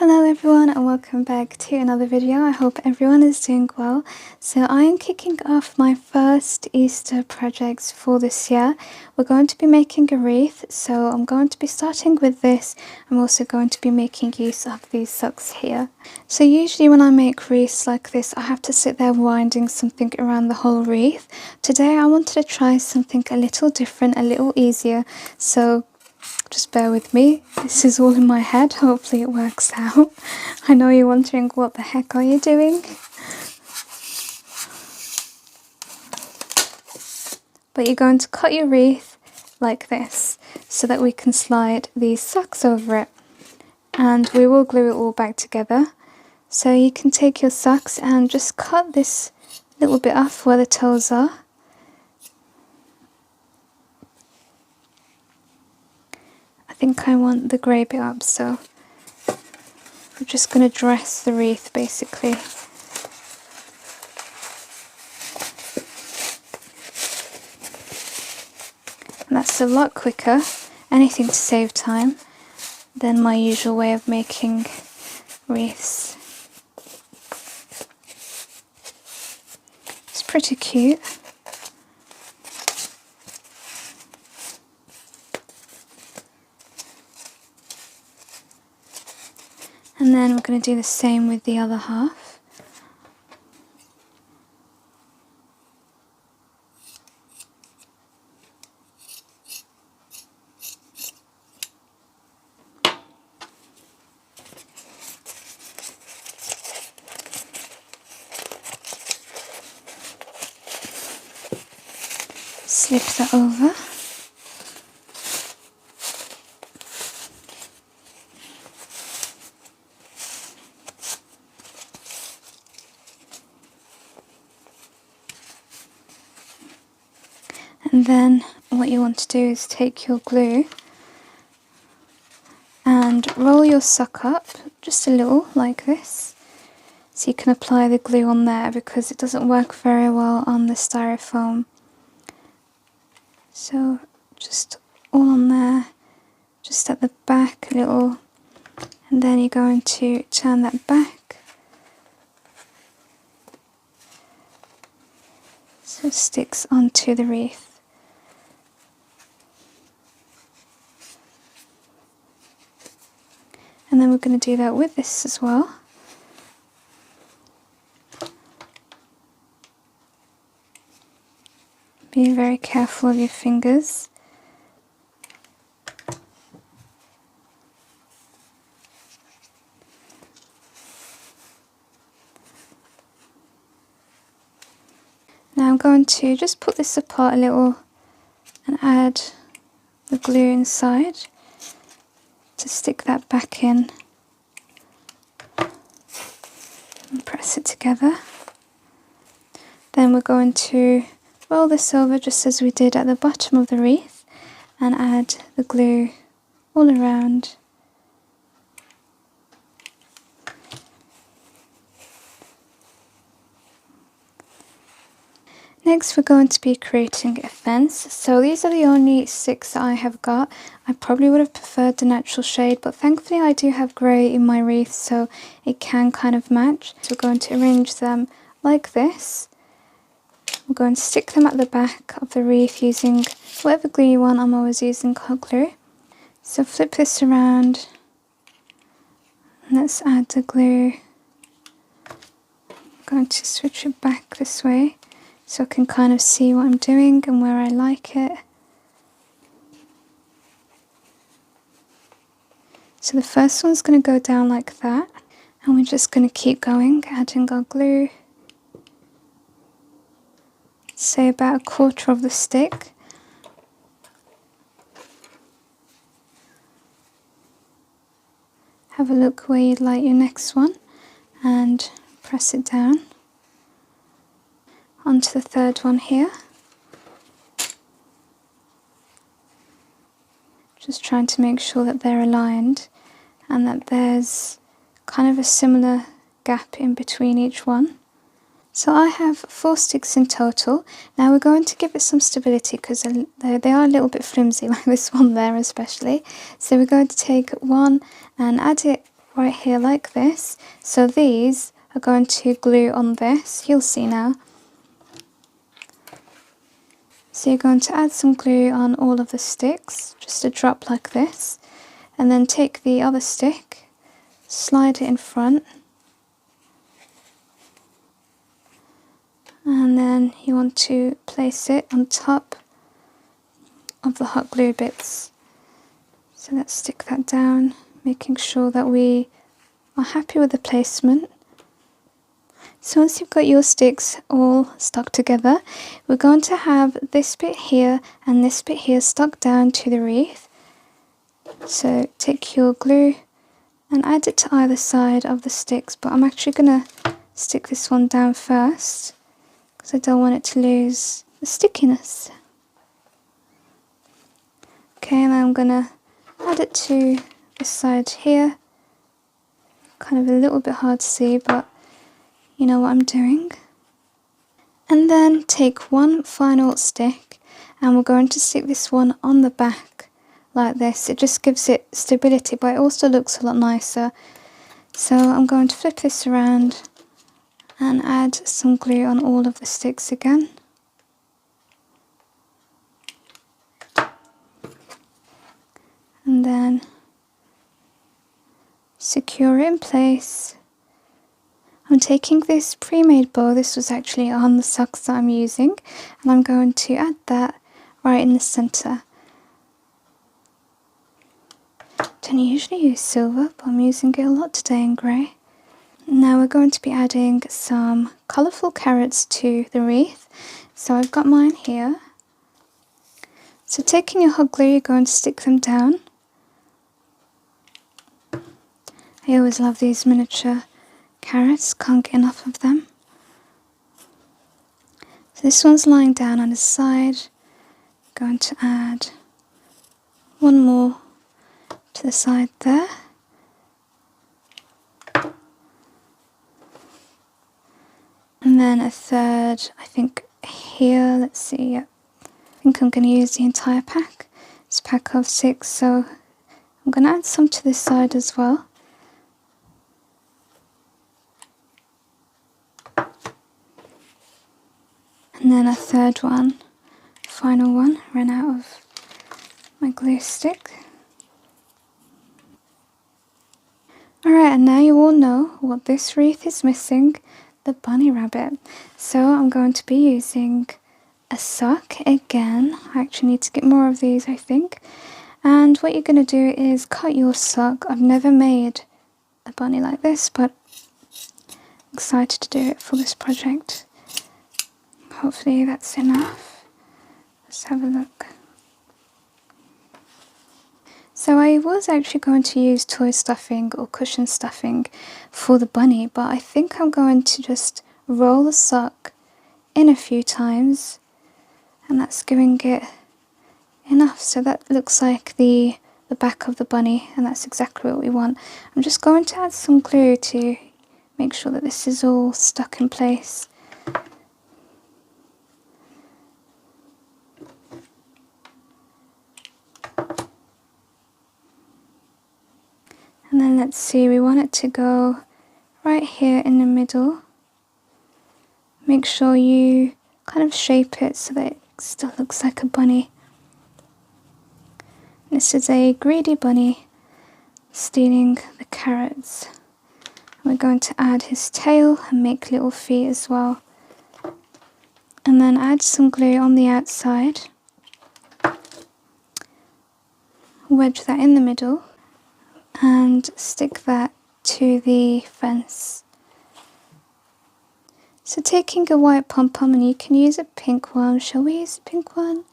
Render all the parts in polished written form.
Hello everyone and welcome back to another video. I hope everyone is doing well. So I am kicking off my first Easter projects for this year. We're going to be making a wreath, so I'm going to be starting with this. I'm also going to be making use of these socks here. So usually when I make wreaths like this, I have to sit there winding something around the whole wreath. Today I wanted to try something a little different, a little easier, so just bear with me. This is all in my head. Hopefully it works out. I know you're wondering, what the heck are you doing? But you're going to cut your wreath like this so that we can slide these socks over it. And we will glue it all back together. So you can take your socks and just cut this little bit off where the toes are. I think I want the grey bit up, so we're just going to dress the wreath basically. And that's a lot quicker, anything to save time, than my usual way of making wreaths. It's pretty cute. And then we're going to do the same with the other half. Slip that over. And then what you want to do is take your glue and roll your sock up just a little like this, so you can apply the glue on there because it doesn't work very well on the styrofoam. So just all on there, just at the back a little, and then you're going to turn that back so it sticks onto the wreath. And then we're going to do that with this as well. Be very careful of your fingers. Now I'm going to just put this apart a little and add the glue inside to stick that back in and press it together. Then we're going to roll this over just as we did at the bottom of the wreath and add the glue all around. Next we're going to be creating a fence. So these are the only sticks that I have got. I probably would have preferred the natural shade, but thankfully I do have grey in my wreath, so it can kind of match. So we're going to arrange them like this. We're going to stick them at the back of the wreath using whatever glue you want. I'm always using hot glue. So flip this around and let's add the glue. I'm going to switch it back this way so I can kind of see what I'm doing and where I like it. So the first one's going to go down like that, and we're just going to keep going, adding our glue. Say about 1/4 of the stick. Have a look where you'd like your next one and press it down. Onto the third one here. Just trying to make sure that they're aligned and that there's kind of a similar gap in between each one. So I have 4 sticks in total. Now we're going to give it some stability because they are a little bit flimsy, like this one there especially. So we're going to take one and add it right here like this. So these are going to glue on this, you'll see now. So you're going to add some glue on all of the sticks, just a drop like this, and then take the other stick, slide it in front, and then you want to place it on top of the hot glue bits. So let's stick that down, making sure that we are happy with the placement. So once you've got your sticks all stuck together, we're going to have this bit here and this bit here stuck down to the wreath. So take your glue and add it to either side of the sticks, but I'm actually going to stick this one down first because I don't want it to lose the stickiness. Okay, and I'm going to add it to this side here. Kind of a little bit hard to see, but you know what I'm doing. And then take one final stick and we're going to stick this one on the back like this. It just gives it stability, but it also looks a lot nicer. So I'm going to flip this around and add some glue on all of the sticks again. And then secure it in place. I'm taking this pre-made bow, this was actually on the socks that I'm using, and I'm going to add that right in the centre. Don't usually use silver, but I'm using it a lot today in grey. Now we're going to be adding some colourful carrots to the wreath. So I've got mine here. So taking your hot glue, you're going to stick them down. I always love these miniature carrots, can't get enough of them. So this one's lying down on the side. Going to add one more to the side there. And then a third, I think here, let's see, yep. I think I'm going to use the entire pack. It's a pack of 6, so I'm going to add some to this side as well. And then a third one, final one, ran out of my glue stick. Alright, and now you all know what this wreath is missing, the bunny rabbit. So I'm going to be using a sock again. I actually need to get more of these, I think. And what you're going to do is cut your sock. I've never made a bunny like this, but I'm excited to do it for this project. Hopefully that's enough. Let's have a look. So I was actually going to use toy stuffing or cushion stuffing for the bunny, but I think I'm going to just roll the sock in a few times, and that's giving it enough. So that looks like the back of the bunny, and that's exactly what we want. I'm just going to add some glue to make sure that this is all stuck in place. And then let's see, we want it to go right here in the middle. Make sure you kind of shape it so that it still looks like a bunny. This is a greedy bunny stealing the carrots. We're going to add his tail and make little feet as well. And then add some glue on the outside. Wedge that in the middle. And stick that to the fence. So taking a white pom-pom, and you can use a pink one. Shall we use a pink one?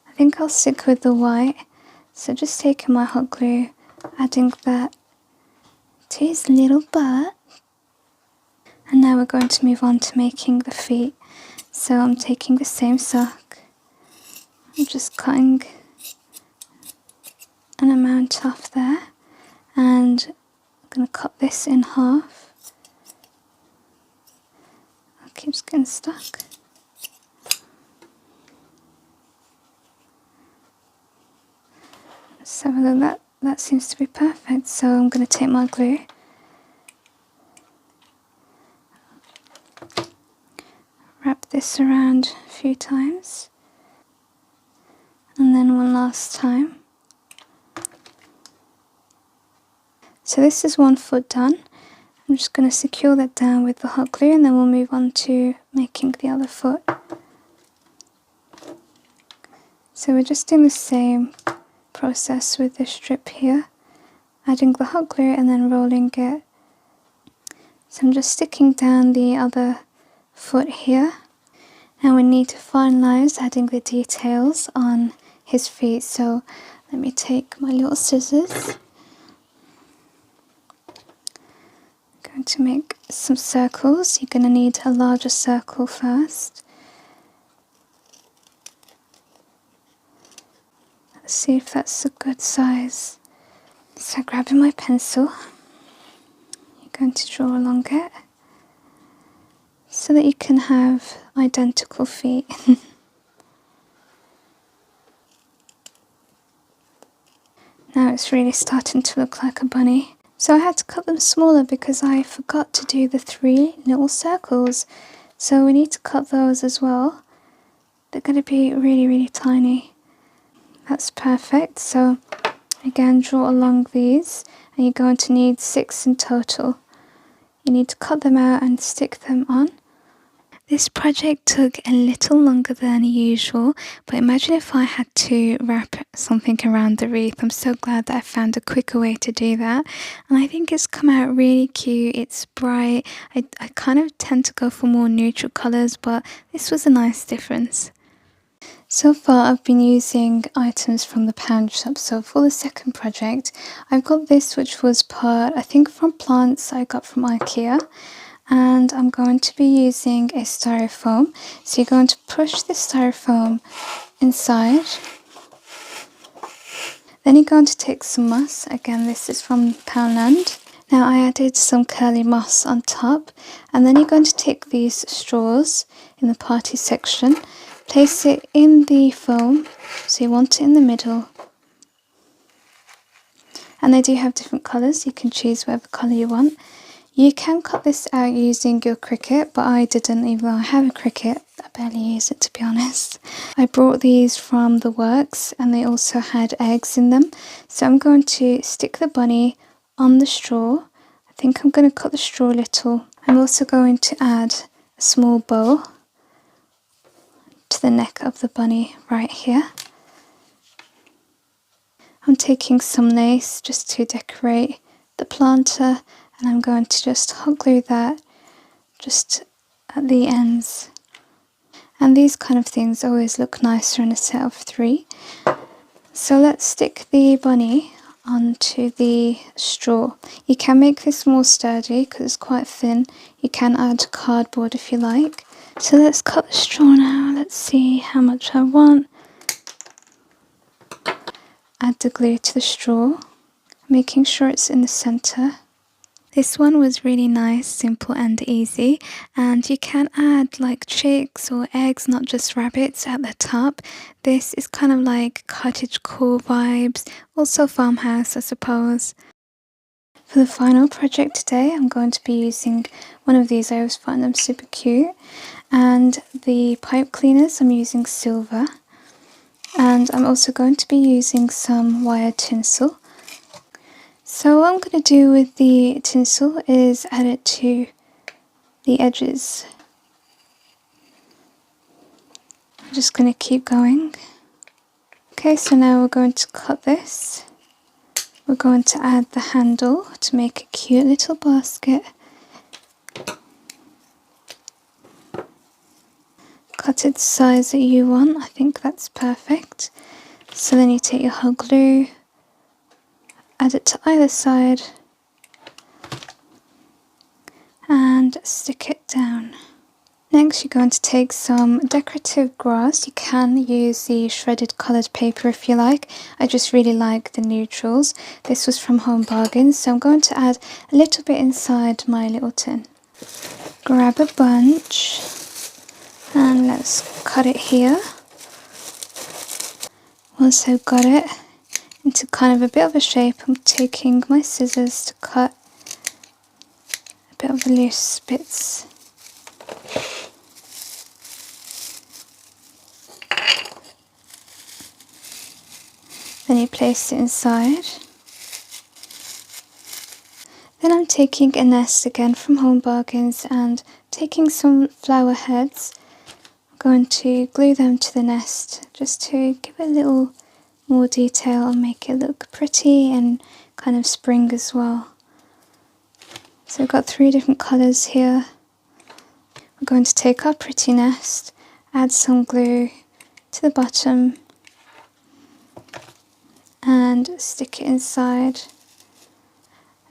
I think I'll stick with the white. So just taking my hot glue, adding that to his little butt. And now we're going to move on to making the feet. So I'm taking the same sock. I'm just cutting an amount off there. And I'm going to cut this in half. It keeps getting stuck. Let's have a look. that seems to be perfect. So I'm going to take my glue, wrap this around a few times, and then one last time. So this is one foot done. I'm just going to secure that down with the hot glue, and then we'll move on to making the other foot. So we're just doing the same process with this strip here, adding the hot glue and then rolling it. So I'm just sticking down the other foot here. Now we need to finalize adding the details on his feet. So let me take my little scissors. I'm going to make some circles. You're going to need a larger circle first. Let's see if that's a good size. So grabbing my pencil, you're going to draw along it so that you can have identical feet. Now it's really starting to look like a bunny. So I had to cut them smaller because I forgot to do the 3 little circles. So we need to cut those as well. They're going to be really, really tiny. That's perfect. So again, draw along these, and you're going to need 6 in total. You need to cut them out and stick them on. This project took a little longer than usual, but imagine if I had to wrap something around the wreath. I'm so glad that I found a quicker way to do that, and I think it's come out really cute. It's bright. I kind of tend to go for more neutral colours, but this was a nice difference. So far I've been using items from the pound shop. So for the second project, I've got this, which was part, I think, from plants I got from IKEA. And I'm going to be using a styrofoam. So you're going to push the styrofoam inside. Then you're going to take some moss. Again, this is from Poundland. Now I added some curly moss on top. And then you're going to take these straws in the party section. Place it in the foam, so you want it in the middle. And they do have different colours, you can choose whatever colour you want. You can cut this out using your Cricut, but I didn't, even though I have a Cricut. I barely use it, to be honest. I brought these from the works, and they also had eggs in them. So I'm going to stick the bunny on the straw. I think I'm going to cut the straw a little. I'm also going to add a small bow to the neck of the bunny right here. I'm taking some lace just to decorate the planter, and I'm going to just hot glue that just at the ends. And these kind of things always look nicer in a set of 3. So let's stick the bunny onto the straw. You can make this more sturdy because it's quite thin. You can add cardboard if you like. So let's cut the straw now. Let's see how much I want. Add the glue to the straw, making sure it's in the center. This one was really nice, simple and easy, and you can add like chicks or eggs, not just rabbits, at the top. This is kind of like cottagecore vibes, also farmhouse, I suppose. For the final project today, I'm going to be using one of these. I always find them super cute. And the pipe cleaners, I'm using silver. And I'm also going to be using some wire tinsel. So what I'm going to do with the tinsel is add it to the edges. I'm just going to keep going. Okay, so now we're going to cut this. We're going to add the handle to make a cute little basket. Cut it the size that you want. I think that's perfect. So then you take your hot glue, add it to either side, and stick it down. Next, you're going to take some decorative grass. You can use the shredded coloured paper if you like. I just really like the neutrals. This was from Home Bargains, so I'm going to add a little bit inside my little tin. Grab a bunch and let's cut it here. Once I've got it, into kind of a bit of a shape. I'm taking my scissors to cut a bit of the loose bits. Then you place it inside. Then I'm taking a nest again from Home Bargains and taking some flower heads. I'm going to glue them to the nest just to give it a little more detail and make it look pretty and kind of spring as well. So I've got 3 different colours here. We're going to take our pretty nest, add some glue to the bottom and stick it inside.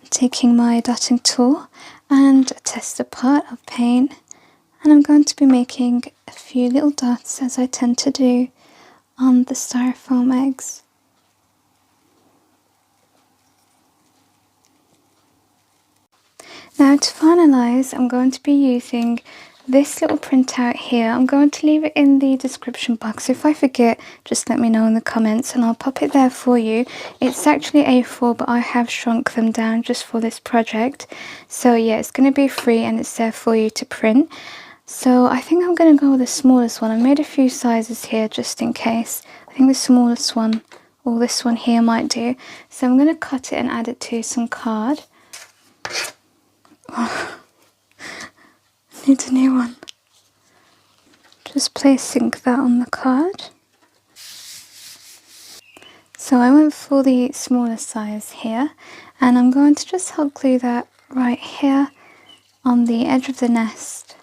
I'm taking my dotting tool and a tester pot of paint, and I'm going to be making a few little dots, as I tend to do, on the styrofoam eggs. Now to finalise, I'm going to be using this little printout here. I'm going to leave it in the description box. If I forget, just let me know in the comments and I'll pop it there for you. It's actually A4, but I have shrunk them down just for this project. So yeah, it's going to be free and it's there for you to print. So I think I'm going to go with the smallest one. I made a few sizes here just in case. I think the smallest one, or this one here, might do. So I'm going to cut it and add it to some card. Oh, need a new one. Just placing that on the card. So I went for the smaller size here, and I'm going to just hot glue that right here on the edge of the nest.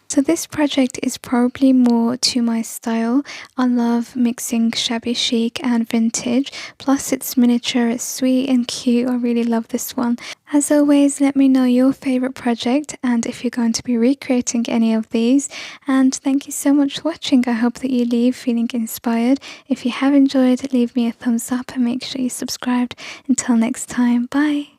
So this project is probably more to my style. I love mixing shabby chic and vintage, plus it's miniature, it's sweet and cute. I really love this one. As always, let me know your favourite project and if you're going to be recreating any of these. And thank you so much for watching. I hope that you leave feeling inspired. If you have enjoyed, leave me a thumbs up and make sure you subscribed. Until next time, bye!